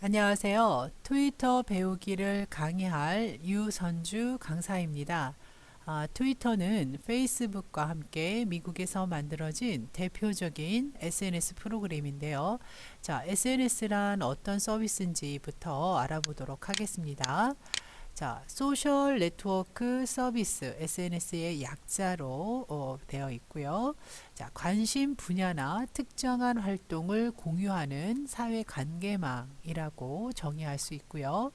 안녕하세요. 트위터 배우기를 강의할 유선주 강사입니다. 트위터는 페이스북과 함께 미국에서 만들어진 대표적인 SNS 프로그램인데요. 자, SNS란 어떤 서비스인지부터 알아보도록 하겠습니다. 자, 소셜 네트워크 서비스, SNS의 약자로 되어 있고요. 자, 관심 분야나 특정한 활동을 공유하는 사회 관계망이라고 정의할 수 있고요.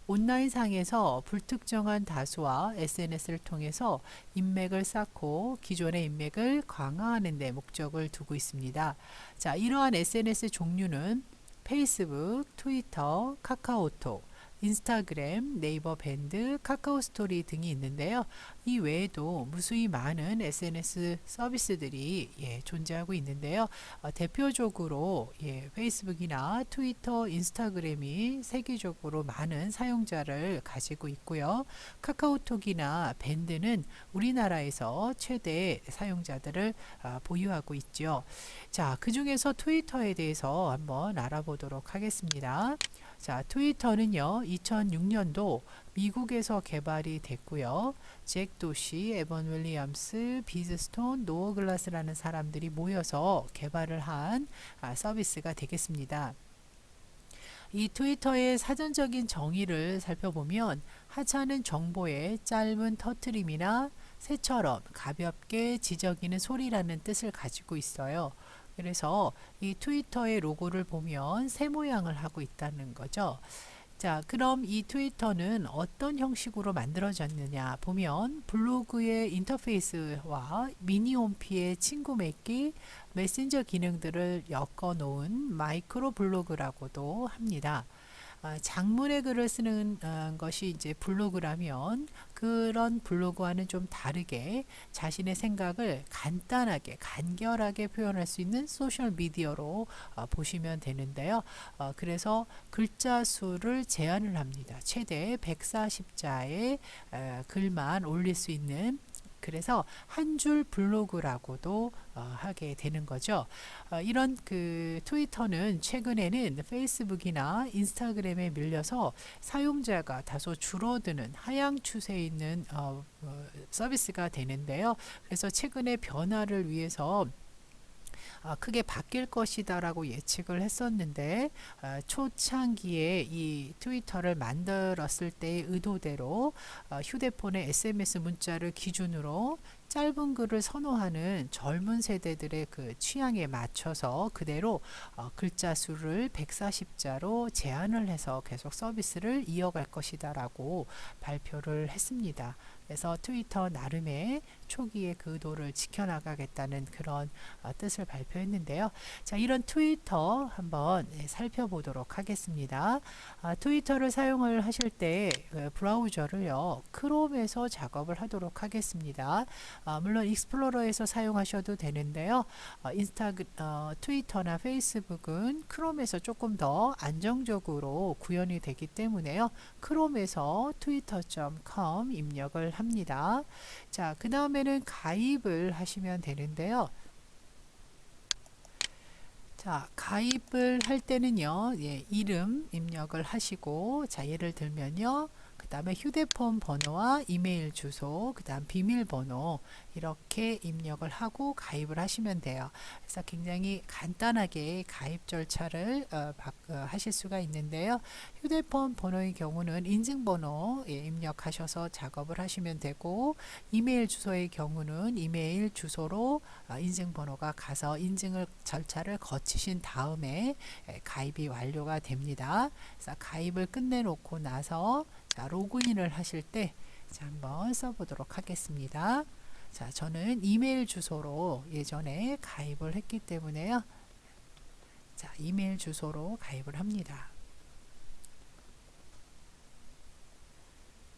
온라인상에서 불특정한 다수와 SNS를 통해서 인맥을 쌓고 기존의 인맥을 강화하는 데 목적을 두고 있습니다. 자, 이러한 SNS 종류는 페이스북, 트위터, 카카오톡, 인스타그램, 네이버 밴드, 카카오 스토리 등이 있는데요. 이 외에도 무수히 많은 SNS 서비스들이 존재하고 있는데요. 대표적으로 페이스북이나 트위터, 인스타그램이 세계적으로 많은 사용자를 가지고 있고요. 카카오톡이나 밴드는 우리나라에서 최대 사용자들을 보유하고 있죠. 자, 그 중에서 트위터에 대해서 한번 알아보도록 하겠습니다. 자, 트위터는요, 2006년도 미국에서 개발이 됐고요. 잭 도시, 에번 윌리엄스, 비즈 스톤, 노어 글라스라는 사람들이 모여서 개발을 한 서비스가 되겠습니다. 이 트위터의 사전적인 정의를 살펴보면 하찮은 정보의 짧은 터트림이나 새처럼 가볍게 지저귀는 소리라는 뜻을 가지고 있어요. 그래서 이 트위터의 로고를 보면 새 모양을 하고 있다는 거죠. 자, 그럼 이 트위터는 어떤 형식으로 만들어졌느냐 보면 블로그의 인터페이스와 미니홈피의 친구 맺기, 메신저 기능들을 엮어 놓은 마이크로 블로그라고도 합니다. 장문의 글을 쓰는 것이 이제 블로그라면 그런 블로그와는 좀 다르게 자신의 생각을 간단하게 간결하게 표현할 수 있는 소셜 미디어로 보시면 되는데요. 그래서 글자 수를 제한을 합니다. 최대 140자의 글만 올릴 수 있는, 그래서 한 줄 블로그라고도 하게 되는 거죠. 이런 그 트위터는 최근에는 페이스북이나 인스타그램에 밀려서 사용자가 다소 줄어드는 하향 추세에 있는 서비스가 되는데요. 그래서 최근에 변화를 위해서 크게 바뀔 것이다라고 예측을 했었는데 초창기에 이 트위터를 만들었을 때의 의도대로 휴대폰의 SMS 문자를 기준으로 짧은 글을 선호하는 젊은 세대들의 그 취향에 맞춰서 그대로 글자 수를 140자로 제한을 해서 계속 서비스를 이어갈 것이다라고 발표를 했습니다. 그래서 트위터 나름의 초기의 그 의도를 지켜나가겠다는 그런 뜻을 발표했는데요. 자, 이런 트위터 한번 살펴보도록 하겠습니다. 트위터를 사용을 하실 때 브라우저를요, 크롬에서 작업을 하도록 하겠습니다. 물론 익스플로러에서 사용하셔도 되는데요. 트위터나 페이스북은 크롬에서 조금 더 안정적으로 구현이 되기 때문에요. 크롬에서 twitter.com 입력을 합니다. 자, 그 다음에는 가입을 하시면 되는데요. 자, 가입을 할 때는요, 이름 입력을 하시고, 자, 예를 들면요, 그 다음에 휴대폰 번호와 이메일 주소, 그 다음 비밀번호 이렇게 입력을 하고 가입을 하시면 돼요. 그래서 굉장히 간단하게 가입 절차를 하실 수가 있는데요. 휴대폰 번호의 경우는 인증번호 입력하셔서 작업을 하시면 되고, 이메일 주소의 경우는 이메일 주소로 인증번호가 가서 인증을 절차를 거치신 다음에 가입이 완료가 됩니다. 그래서 가입을 끝내 놓고 나서 자, 로그인을 하실 때 자, 한번 써보도록 하겠습니다. 자, 저는 이메일 주소로 예전에 가입을 했기 때문에요. 자, 이메일 주소로 가입을 합니다.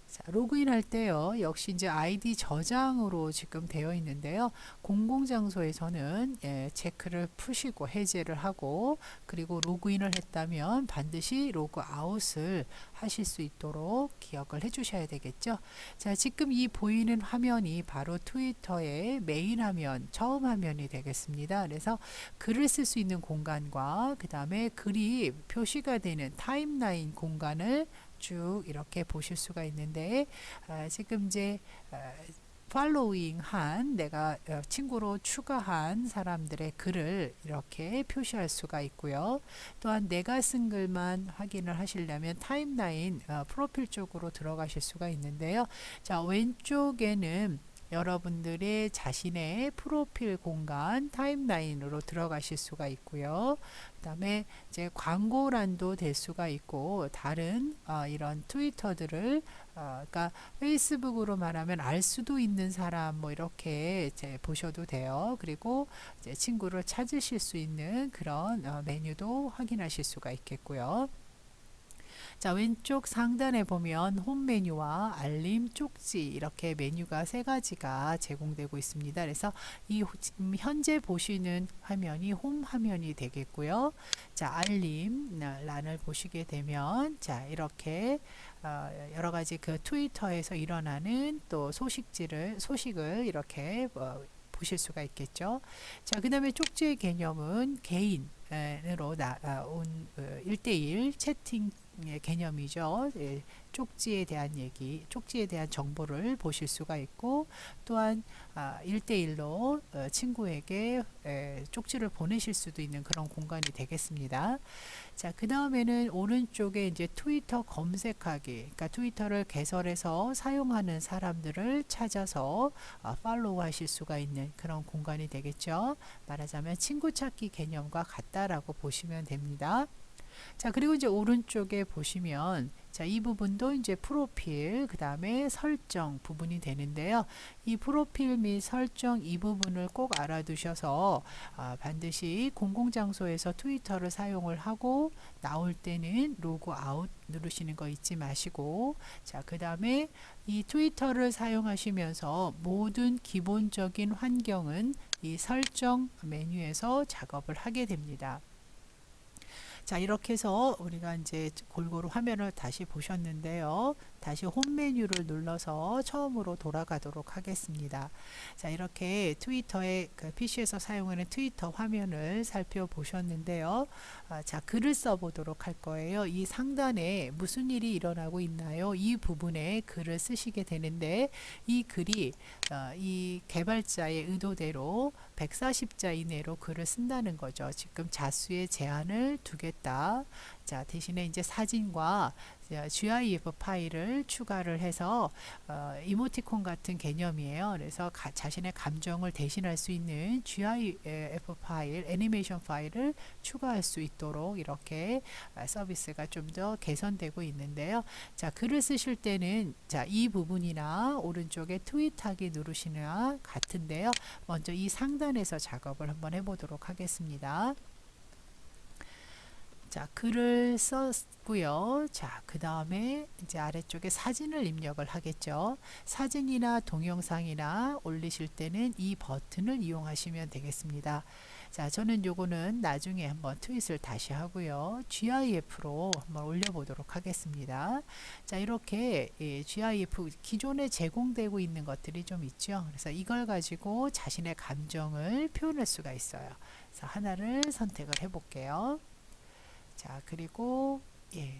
자, 자, 로그인 할 때요. 역시 이제 아이디 저장으로 지금 되어 있는데요. 공공장소에서는 체크를 푸시고 해제를 하고, 그리고 로그인을 했다면 반드시 로그아웃을 하실 수 있도록 기억을 해 주셔야 되겠죠. 자, 지금 이 보이는 화면이 바로 트위터의 메인 화면, 처음 화면이 되겠습니다. 그래서 글을 쓸 수 있는 공간과 그 다음에 글이 표시가 되는 타임라인 공간을 쭉 이렇게 보실 수가 있는데, 지금 이제 팔로잉 한 내가 친구로 추가한 사람들의 글을 이렇게 표시할 수가 있고요. 또한 내가 쓴 글만 확인을 하시려면 타임라인 프로필 쪽으로 들어가실 수가 있는데요. 자, 왼쪽에는 여러분들의 자신의 프로필 공간 타임라인으로 들어가실 수가 있고요. 그다음에 이제 광고란도 될 수가 있고, 다른 이런 트위터들을 그러니까 페이스북으로 말하면 알 수도 있는 사람 뭐 이렇게 이제 보셔도 돼요. 그리고 이제 친구를 찾으실 수 있는 그런 메뉴도 확인하실 수가 있겠고요. 자, 왼쪽 상단에 보면 홈 메뉴와 알림, 쪽지 이렇게 메뉴가 세 가지가 제공되고 있습니다. 그래서 이 지금 현재 보시는 화면이 홈 화면이 되겠고요. 자, 알림 란을 보시게 되면 자, 이렇게 여러 가지 그 트위터에서 일어나는 또 소식을 이렇게 보실 수가 있겠죠. 자, 그 다음에 쪽지의 개념은 개인으로 나온 1대1 채팅 개념이죠. 쪽지에 대한 얘기, 쪽지에 대한 정보를 보실 수가 있고, 또한 1대1로 친구에게 쪽지를 보내실 수도 있는 그런 공간이 되겠습니다. 자, 그 다음에는 오른쪽에 이제 트위터 검색하기, 그러니까 트위터를 개설해서 사용하는 사람들을 찾아서 팔로우 하실 수가 있는 그런 공간이 되겠죠. 말하자면 친구 찾기 개념과 같다라고 보시면 됩니다. 자, 그리고 이제 오른쪽에 보시면 자, 이 부분도 이제 프로필, 그 다음에 설정 부분이 되는데요. 이 프로필 및 설정 이 부분을 꼭 알아두셔서 반드시 공공장소에서 트위터를 사용을 하고 나올 때는 로그아웃 누르시는 거 잊지 마시고, 자, 그 다음에 이 트위터를 사용하시면서 모든 기본적인 환경은 이 설정 메뉴에서 작업을 하게 됩니다. 자, 이렇게 해서 우리가 이제 골고루 화면을 다시 보셨는데요. 다시 홈 메뉴를 눌러서 처음으로 돌아가도록 하겠습니다. 자, 이렇게 트위터의 그 PC에서 사용하는 트위터 화면을 살펴보셨는데요. 자, 글을 써보도록 할 거예요. 이 상단에 무슨 일이 일어나고 있나요? 이 부분에 글을 쓰시게 되는데, 이 글이 이 개발자의 의도대로 140자 이내로 글을 쓴다는 거죠. 지금 자수의 제한을 두겠다. 자, 대신에 이제 사진과 GIF 파일을 추가를 해서 이모티콘 같은 개념이에요. 그래서 자신의 감정을 대신할 수 있는 GIF 파일, 애니메이션 파일을 추가할 수 있도록 이렇게 서비스가 좀 더 개선되고 있는데요. 자, 글을 쓰실 때는 자, 이 부분이나 오른쪽에 트윗하기 누르시나 같은데요. 먼저 이 상단에서 작업을 한번 해보도록 하겠습니다. 자, 글을 썼고요. 자, 그 다음에 이제 아래쪽에 사진을 입력을 하겠죠. 사진이나 동영상이나 올리실 때는 이 버튼을 이용하시면 되겠습니다. 자, 저는 요거는 나중에 한번 트윗을 다시 하고요. GIF로 한번 올려보도록 하겠습니다. 자, 이렇게 GIF 기존에 제공되고 있는 것들이 좀 있죠. 그래서 이걸 가지고 자신의 감정을 표현할 수가 있어요. 그래서 하나를 선택을 해볼게요. 자, 그리고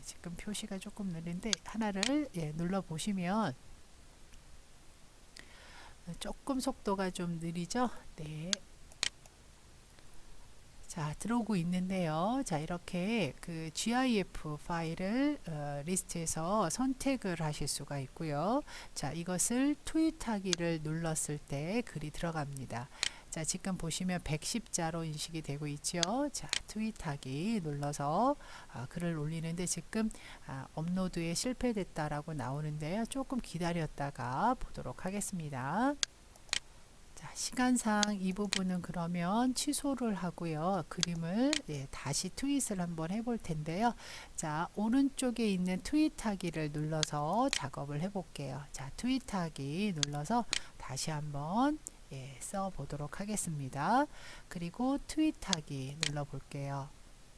지금 표시가 조금 느린데 하나를 눌러 보시면 조금 속도가 좀 느리죠? 네. 자, 들어오고 있는데요. 자, 이렇게 그 GIF 파일을 리스트에서 선택을 하실 수가 있고요. 자, 이것을 트윗하기를 눌렀을 때 글이 들어갑니다. 자, 지금 보시면 110자로 인식이 되고 있죠. 자, 트윗하기 눌러서 글을 올리는데 지금 업로드에 실패됐다라고 나오는데요. 조금 기다렸다가 보도록 하겠습니다. 자, 시간상 이 부분은 그러면 취소를 하고요. 그림을 다시 트윗을 한번 해볼 텐데요. 자, 오른쪽에 있는 트윗하기를 눌러서 작업을 해볼게요. 자, 트윗하기 눌러서 다시 한번 써 보도록 하겠습니다. 그리고 트윗하기 눌러 볼게요.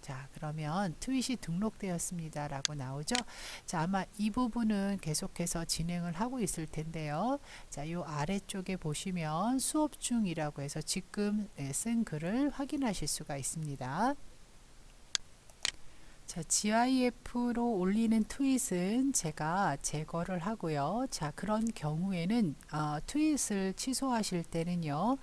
자, 그러면 트윗이 등록되었습니다 라고 나오죠. 자, 아마 이 부분은 계속해서 진행을 하고 있을 텐데요. 자, 요 아래쪽에 보시면 수업 중이라고 해서 지금 쓴 글을 확인하실 수가 있습니다. 자, GIF로 올리는 트윗은 제가 제거를 하고요. 자, 그런 경우에는 트윗을 취소하실 때는요.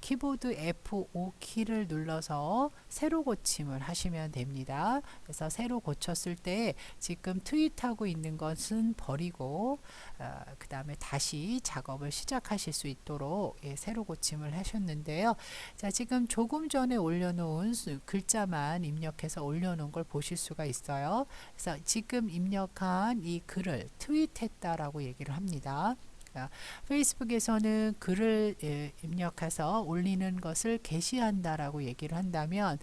키보드 F5 키를 눌러서 새로 고침을 하시면 됩니다. 그래서 새로 고쳤을 때 지금 트윗하고 있는 것은 버리고 그 다음에 다시 작업을 시작하실 수 있도록 새로 고침을 하셨는데요. 자, 지금 조금 전에 올려놓은 글자만 입력해서 올려놓은 걸 보실 수가 있어요. 그래서 지금 입력한 이 글을 트윗했다라고 얘기를 합니다. 페이스북에서는 글을 입력해서 올리는 것을 게시한다라고 얘기를 한다면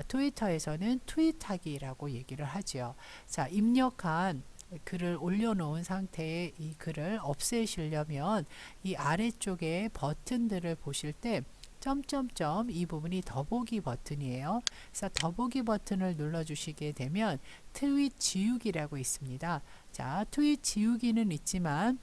트위터에서는 트윗하기라고 얘기를 하죠. 자, 입력한 글을 올려놓은 상태의 이 글을 없애시려면 이 아래쪽에 버튼들을 보실 때 점점점 이 부분이 더보기 버튼이에요. 그래서 더보기 버튼을 눌러주시게 되면 트윗 지우기라고 있습니다. 자, 트윗 지우기는 있지만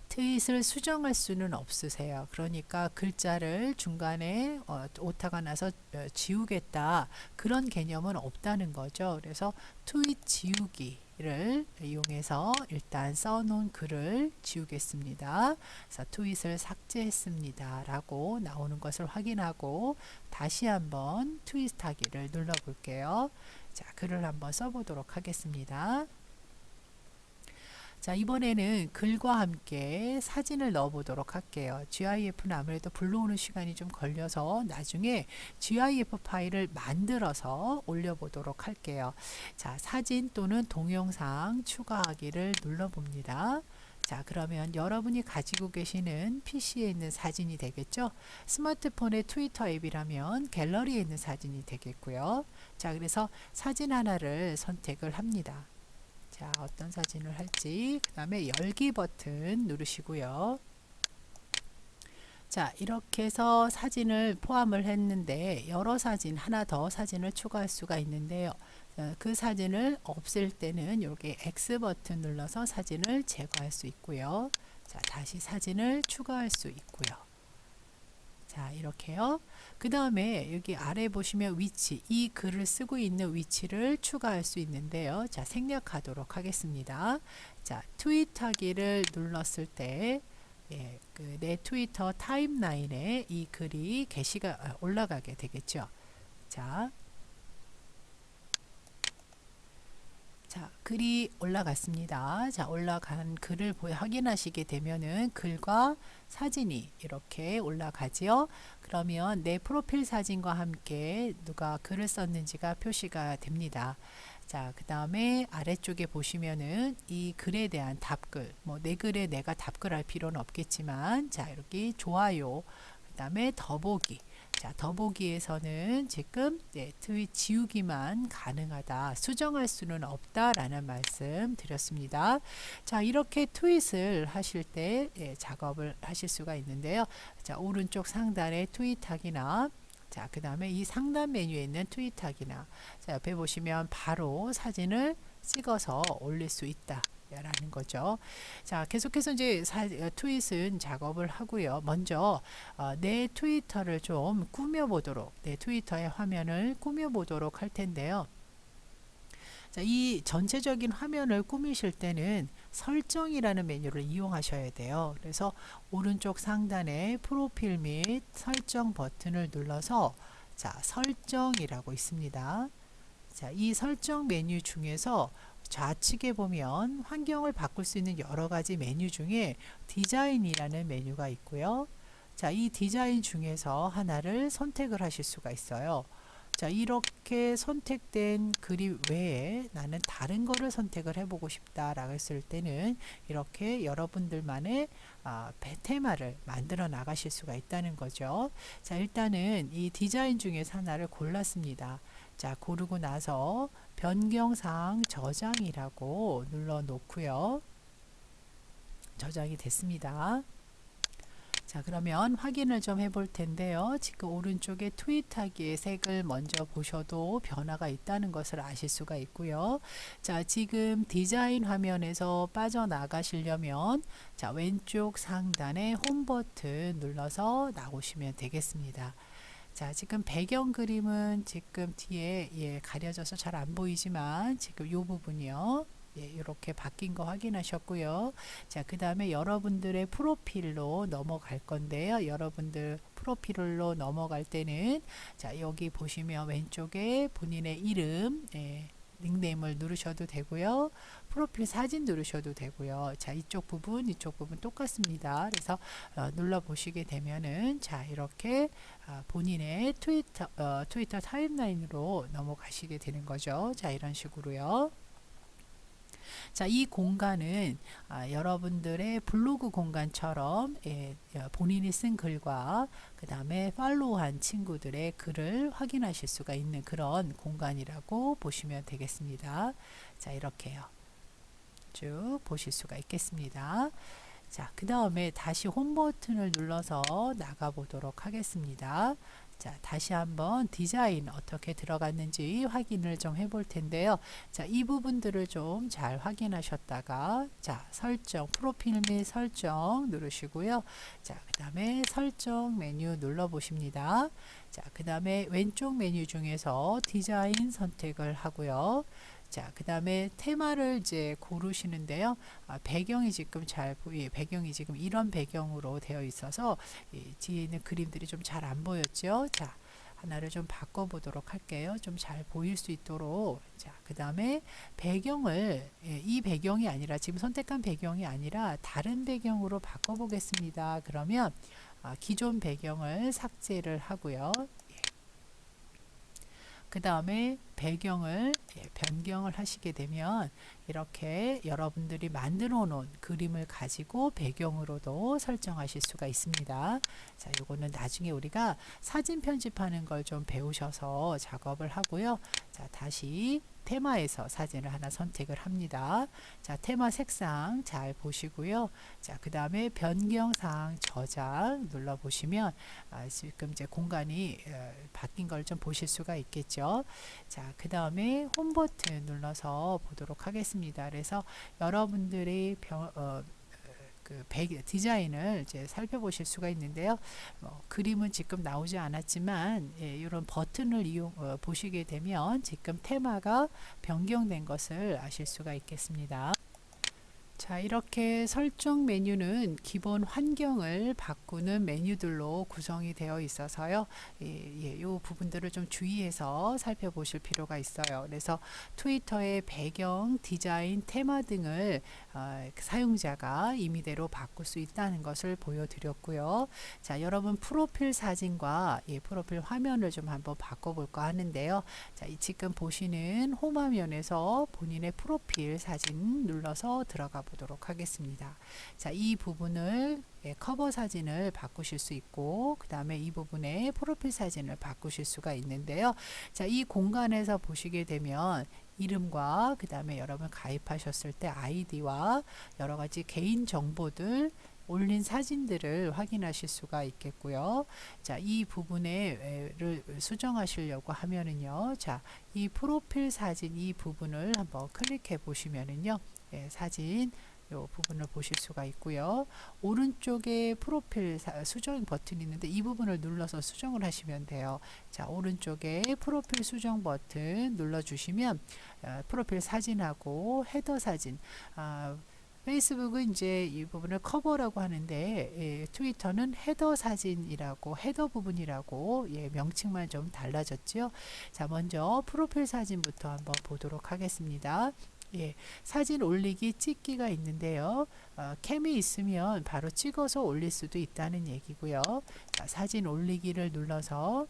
트윗을 수정할 수는 없으세요. 그러니까 글자를 중간에 오타가 나서 지우겠다 그런 개념은 없다는 거죠. 그래서 트윗 지우기를 이용해서 일단 써놓은 글을 지우겠습니다. 그래서 트윗을 삭제했습니다 라고 나오는 것을 확인하고 다시 한번 트윗하기를 눌러 볼게요. 자, 글을 한번 써보도록 하겠습니다. 자, 이번에는 글과 함께 사진을 넣어 보도록 할게요. GIF는 아무래도 불러오는 시간이 좀 걸려서 나중에 GIF 파일을 만들어서 올려보도록 할게요. 자, 사진 또는 동영상 추가하기를 눌러봅니다. 자, 그러면 여러분이 가지고 계시는 PC에 있는 사진이 되겠죠. 스마트폰의 트위터 앱이라면 갤러리에 있는 사진이 되겠고요. 자, 그래서 사진 하나를 선택을 합니다. 자, 어떤 사진을 할지 그 다음에 열기 버튼 누르시고요. 자, 이렇게 해서 사진을 포함을 했는데 여러 사진 하나 더 사진을 추가할 수가 있는데요. 그 사진을 없앨 때는 이렇게 X 버튼 눌러서 사진을 제거할 수 있고요. 자, 다시 사진을 추가할 수 있고요. 자, 이렇게요. 그 다음에 여기 아래 보시면 위치, 이 글을 쓰고 있는 위치를 추가할 수 있는데요. 자, 생략하도록 하겠습니다. 자, 트윗하기를 눌렀을 때 내 트위터 타임라인에 이 글이 게시가 올라가게 되겠죠. 자, 글이 올라갔습니다. 자, 올라간 글을 확인하시게 되면은 글과 사진이 이렇게 올라가지요. 그러면 내 프로필 사진과 함께 누가 글을 썼는지가 표시가 됩니다. 자, 그 다음에 아래쪽에 보시면은 이 글에 대한 답글, 뭐 내 글에 내가 답글할 필요는 없겠지만, 자, 이렇게 좋아요, 그 다음에 더보기. 자, 더보기에서는 지금 트윗 지우기만 가능하다, 수정할 수는 없다라는 말씀 드렸습니다. 자, 이렇게 트윗을 하실 때 작업을 하실 수가 있는데요. 자, 오른쪽 상단에 트윗하기나, 자, 그 다음에 이 상단 메뉴에 있는 트윗하기나, 자, 옆에 보시면 바로 사진을 찍어서 올릴 수 있다 라는 거죠. 자, 계속해서 이제 트윗은 작업을 하고요. 먼저 내 트위터를 좀 꾸며 보도록, 내 트위터의 화면을 꾸며 보도록 할 텐데요. 자, 이 전체적인 화면을 꾸미실 때는 설정이라는 메뉴를 이용하셔야 돼요. 그래서 오른쪽 상단에 프로필 및 설정 버튼을 눌러서, 자, 설정이라고 있습니다. 자, 이 설정 메뉴 중에서 좌측에 보면 환경을 바꿀 수 있는 여러 가지 메뉴 중에 디자인이라는 메뉴가 있고요. 자, 이 디자인 중에서 하나를 선택을 하실 수가 있어요. 자, 이렇게 선택된 그림 외에 나는 다른 거를 선택을 해보고 싶다라고 했을 때는 이렇게 여러분들만의 테마를 만들어 나가실 수가 있다는 거죠. 자, 일단은 이 디자인 중에서 하나를 골랐습니다. 자, 고르고 나서 변경사항 저장이라고 눌러 놓고요. 저장이 됐습니다. 자, 그러면 확인을 좀 해볼 텐데요. 지금 오른쪽에 트윗하기의 색을 먼저 보셔도 변화가 있다는 것을 아실 수가 있고요. 자, 지금 디자인 화면에서 빠져나가시려면 자, 왼쪽 상단에 홈 버튼 눌러서 나오시면 되겠습니다. 자, 지금 배경 그림은 지금 뒤에 가려져서 잘 안 보이지만 지금 이 부분이요. 이렇게 바뀐 거 확인하셨고요. 자, 그 다음에 여러분들의 프로필로 넘어갈 건데요. 여러분들 프로필로 넘어갈 때는 자, 여기 보시면 왼쪽에 본인의 이름, 닉네임을 누르셔도 되고요. 프로필 사진 누르셔도 되고요. 자, 이쪽 부분 똑같습니다. 그래서 눌러 보시게 되면은 자, 이렇게 본인의 트위터 타임라인으로 넘어가시게 되는 거죠. 자, 이런 식으로요. 자, 이 공간은 여러분들의 블로그 공간처럼 본인이 쓴 글과 그 다음에 팔로우한 친구들의 글을 확인하실 수가 있는 그런 공간이라고 보시면 되겠습니다. 자, 이렇게요. 쭉 보실 수가 있겠습니다. 자, 그 다음에 다시 홈 버튼을 눌러서 나가 보도록 하겠습니다. 자, 다시 한번 디자인 어떻게 들어갔는지 확인을 좀 해볼 텐데요. 자, 이 부분들을 좀 잘 확인하셨다가 자, 설정, 프로필 및 설정 누르시고요. 자, 그 다음에 설정 메뉴 눌러 보십니다. 자, 그 다음에 왼쪽 메뉴 중에서 디자인 선택을 하고요. 자, 그 다음에 테마를 이제 고르시는데요. 배경이 지금 배경이 지금 이런 배경으로 되어 있어서 뒤에 있는 그림들이 좀 잘 안 보였죠. 자, 하나를 좀 바꿔 보도록 할게요. 좀 잘 보일 수 있도록. 자, 그 다음에 배경을 이 배경이 아니라 지금 선택한 배경이 아니라 다른 배경으로 바꿔 보겠습니다. 그러면 기존 배경을 삭제를 하고요. 그 다음에 배경을 변경을 하시게 되면 이렇게 여러분들이 만들어 놓은 그림을 가지고 배경으로도 설정하실 수가 있습니다. 자, 요거는 나중에 우리가 사진 편집하는 걸 좀 배우셔서 작업을 하고요. 자, 다시 테마에서 사진을 하나 선택을 합니다. 자, 테마 색상 잘 보시고요. 자, 그 다음에 변경사항 저장 눌러 보시면 지금 이제 공간이 바뀐 걸 좀 보실 수가 있겠죠. 자, 그 다음에 홈 버튼 눌러서 보도록 하겠습니다. 그래서 여러분들이 디자인을 이제 살펴보실 수가 있는데요. 그림은 지금 나오지 않았지만 이런 버튼을 보시게 되면 지금 테마가 변경된 것을 아실 수가 있겠습니다. 자, 이렇게 설정 메뉴는 기본 환경을 바꾸는 메뉴들로 구성이 되어 있어서요. 이 부분들을 좀 주의해서 살펴보실 필요가 있어요. 그래서 트위터의 배경, 디자인, 테마 등을 사용자가 임의대로 바꿀 수 있다는 것을 보여드렸고요. 자, 여러분 프로필 사진과 프로필 화면을 좀 한번 바꿔볼까 하는데요. 자, 지금 보시는 홈 화면에서 본인의 프로필 사진 눌러서 들어가 보도록 하겠습니다. 자, 이 부분을 커버 사진을 바꾸실 수 있고 그 다음에 이 부분에 프로필 사진을 바꾸실 수가 있는데요. 자, 이 공간에서 보시게 되면 이름과 그 다음에 여러분 가입하셨을 때 아이디와 여러 가지 개인 정보들 올린 사진들을 확인하실 수가 있겠고요. 자, 이 부분을 수정하시려고 하면은요. 자, 이 프로필 사진 이 부분을 한번 클릭해 보시면은요. 사진 요 부분을 보실 수가 있고요. 오른쪽에 프로필 수정 버튼이 있는데 이 부분을 눌러서 수정을 하시면 돼요. 자, 오른쪽에 프로필 수정 버튼 눌러주시면 프로필 사진하고 헤더 사진 페이스북은 이제 이 부분을 커버라고 하는데 트위터는 헤더 사진이라고 헤더 부분이라고 명칭만 좀 달라졌죠. 자, 먼저 프로필 사진부터 한번 보도록 하겠습니다. 사진 올리기 찍기가 있는데요. 캠이 있으면 바로 찍어서 올릴 수도 있다는 얘기고요. 자, 사진 올리기를 눌러서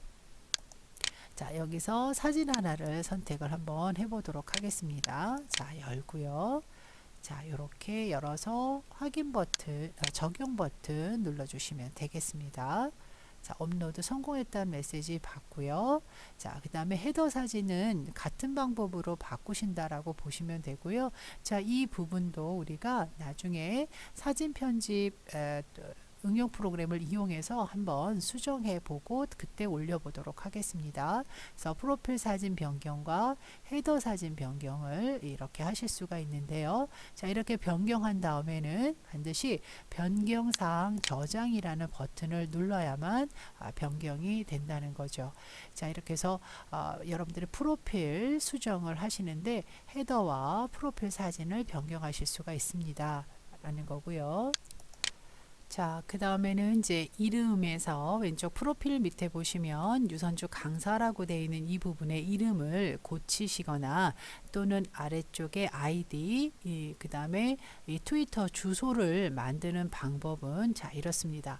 자, 여기서 사진 하나를 선택을 한번 해보도록 하겠습니다. 자, 열고요. 자, 이렇게 열어서 확인 버튼, 적용 버튼 눌러주시면 되겠습니다. 자, 업로드 성공했다는 메시지 받고요. 자, 그 다음에 헤더 사진은 같은 방법으로 바꾸신다라고 보시면 되고요. 자, 이 부분도 우리가 나중에 사진 편집 응용 프로그램을 이용해서 한번 수정해 보고 그때 올려보도록 하겠습니다. 그래서 프로필 사진 변경과 헤더 사진 변경을 이렇게 하실 수가 있는데요. 자, 이렇게 변경한 다음에는 반드시 변경사항 저장이라는 버튼을 눌러야만 변경이 된다는 거죠. 자, 이렇게 해서 여러분들의 프로필 수정을 하시는데 헤더와 프로필 사진을 변경하실 수가 있습니다. 라는 거고요. 자, 그 다음에는 이제 이름에서 왼쪽 프로필 밑에 보시면 유선주 강사라고 되어 있는 이 부분에 이름을 고치시거나 또는 아래쪽에 아이디, 그 다음에 이 트위터 주소를 만드는 방법은 자, 이렇습니다.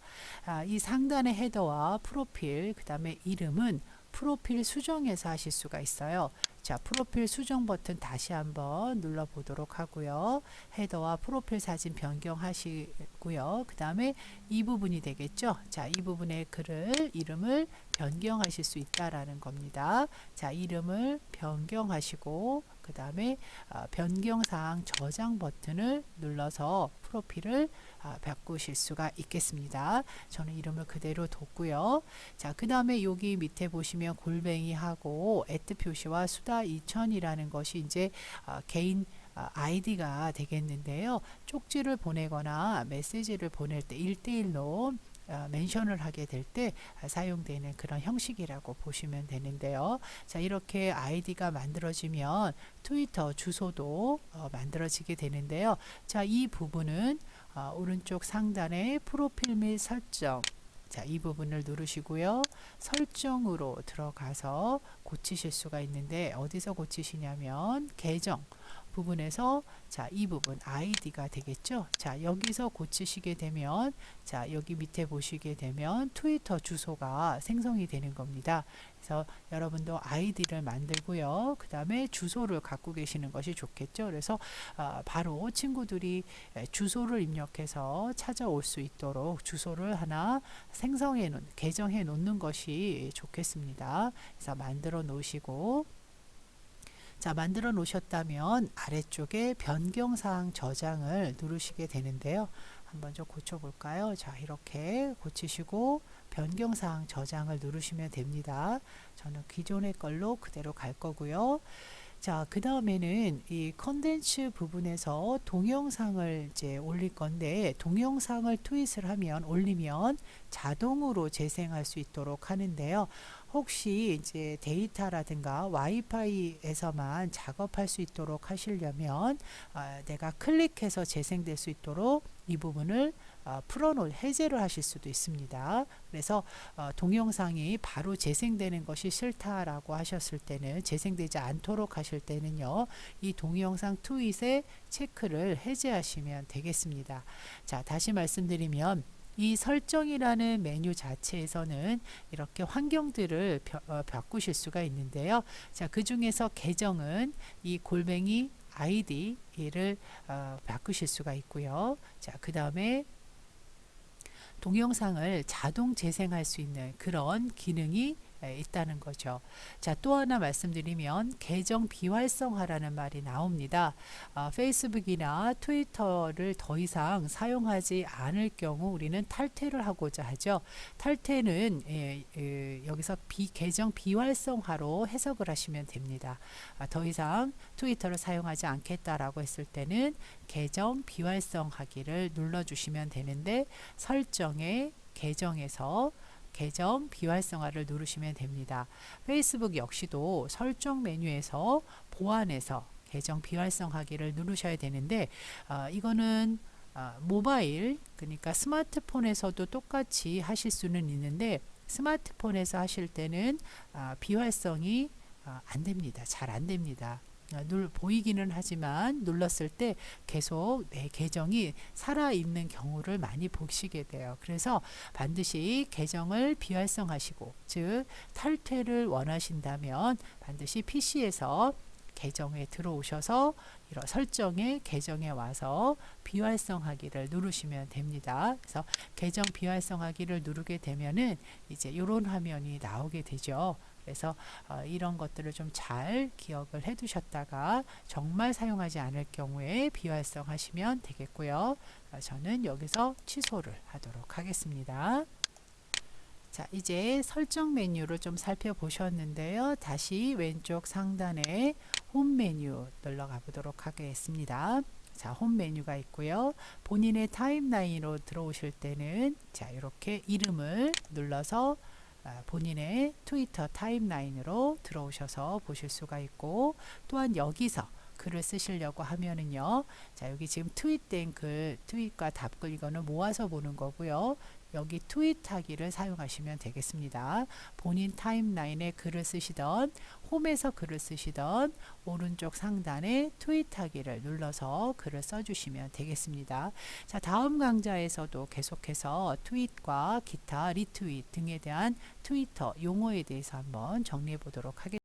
이 상단의 헤더와 프로필, 그 다음에 이름은 프로필 수정에서 하실 수가 있어요. 자, 프로필 수정 버튼 다시 한번 눌러 보도록 하고요. 헤더와 프로필 사진 변경하시고요. 그 다음에 이 부분이 되겠죠. 자, 이 부분의 글을 이름을 변경하실 수 있다라는 겁니다. 자, 이름을 변경하시고 그 다음에 변경사항 저장 버튼을 눌러서 프로필을 바꾸실 수가 있겠습니다. 저는 이름을 그대로 뒀고요. 자, 그 다음에 여기 밑에 보시면 골뱅이하고 @ 표시와 수다 2000이라는 것이 이제 개인 아이디가 되겠는데요. 쪽지를 보내거나 메시지를 보낼 때 1대1로 멘션을 하게 될 때 사용되는 그런 형식이라고 보시면 되는데요. 자, 이렇게 아이디가 만들어지면 트위터 주소도 만들어지게 되는데요. 자, 이 부분은 오른쪽 상단에 프로필 및 설정, 자, 이 부분을 누르시고요. 설정으로 들어가서 고치실 수가 있는데 어디서 고치시냐면 계정 부분에서 자, 이 부분 아이디가 되겠죠. 자, 여기서 고치시게 되면 자, 여기 밑에 보시게 되면 트위터 주소가 생성이 되는 겁니다. 그래서 여러분도 아이디를 만들고요. 그 다음에 주소를 갖고 계시는 것이 좋겠죠. 그래서 바로 친구들이 주소를 입력해서 찾아올 수 있도록 주소를 하나 생성해 놓은, 계정해 놓는 것이 좋겠습니다. 그래서 만들어 놓으시고 자, 만들어 놓으셨다면 아래쪽에 변경사항 저장을 누르시게 되는데요. 한번 좀 고쳐 볼까요? 자, 이렇게 고치시고 변경사항 저장을 누르시면 됩니다. 저는 기존의 걸로 그대로 갈 거고요. 자, 그 다음에는 이 컨텐츠 부분에서 동영상을 이제 올릴 건데 동영상을 트윗을 하면 올리면 자동으로 재생할 수 있도록 하는데요. 혹시 이제 데이터라든가 와이파이에서만 작업할 수 있도록 하시려면 내가 클릭해서 재생될 수 있도록 이 부분을 해제를 하실 수도 있습니다. 그래서 동영상이 바로 재생되는 것이 싫다라고 하셨을 때는 재생되지 않도록 하실 때는요. 이 동영상 트윗의 체크를 해제하시면 되겠습니다. 자, 다시 말씀드리면 이 설정이라는 메뉴 자체에서는 이렇게 환경들을 바꾸실 수가 있는데요. 자, 그 중에서 계정은 이 골뱅이 아이디를 바꾸실 수가 있고요. 자, 그 다음에 동영상을 자동 재생할 수 있는 그런 기능이 있다는 거죠. 자, 또 하나 말씀드리면 계정 비활성화라는 말이 나옵니다. 페이스북이나 트위터를 더 이상 사용하지 않을 경우 우리는 탈퇴를 하고자 하죠. 탈퇴는 여기서 계정 비활성화로 해석을 하시면 됩니다. 더 이상 트위터를 사용하지 않겠다라고 했을 때는 계정 비활성화기를 눌러주시면 되는데 설정에 계정에서 계정 비활성화를 누르시면 됩니다. 페이스북 역시도 설정 메뉴에서 보안에서 계정 비활성화기를 누르셔야 되는데 이거는 모바일 그러니까 스마트폰에서도 똑같이 하실 수는 있는데 스마트폰에서 하실 때는 비활성이 안 됩니다. 잘 안 됩니다. 보이기는 하지만 눌렀을 때 계속 내 계정이 살아있는 경우를 많이 보시게 돼요. 그래서 반드시 계정을 비활성하시고, 즉 탈퇴를 원하신다면 반드시 PC에서 계정에 들어오셔서 이런 설정에 계정에 와서 비활성하기를 누르시면 됩니다. 그래서 계정 비활성하기를 누르게 되면은 이제 이런 화면이 나오게 되죠. 그래서 이런 것들을 좀 잘 기억을 해 두셨다가 정말 사용하지 않을 경우에 비활성하시면 되겠고요. 저는 여기서 취소를 하도록 하겠습니다. 자, 이제 설정 메뉴를 좀 살펴보셨는데요. 다시 왼쪽 상단에 홈 메뉴 눌러가 보도록 하겠습니다. 자, 홈 메뉴가 있고요. 본인의 타임라인으로 들어오실 때는 자, 이렇게 이름을 눌러서 본인의 트위터 타임라인으로 들어오셔서 보실 수가 있고, 또한 여기서 글을 쓰시려고 하면은요. 자, 여기 지금 트윗된 글, 트윗과 답글 이거는 모아서 보는 거고요. 여기 트윗하기를 사용하시면 되겠습니다. 본인 타임라인에 글을 쓰시던, 홈에서 글을 쓰시던 오른쪽 상단에 트윗하기를 눌러서 글을 써주시면 되겠습니다. 자, 다음 강좌에서도 계속해서 트윗과 기타 리트윗 등에 대한 트위터 용어에 대해서 한번 정리해 보도록 하겠습니다.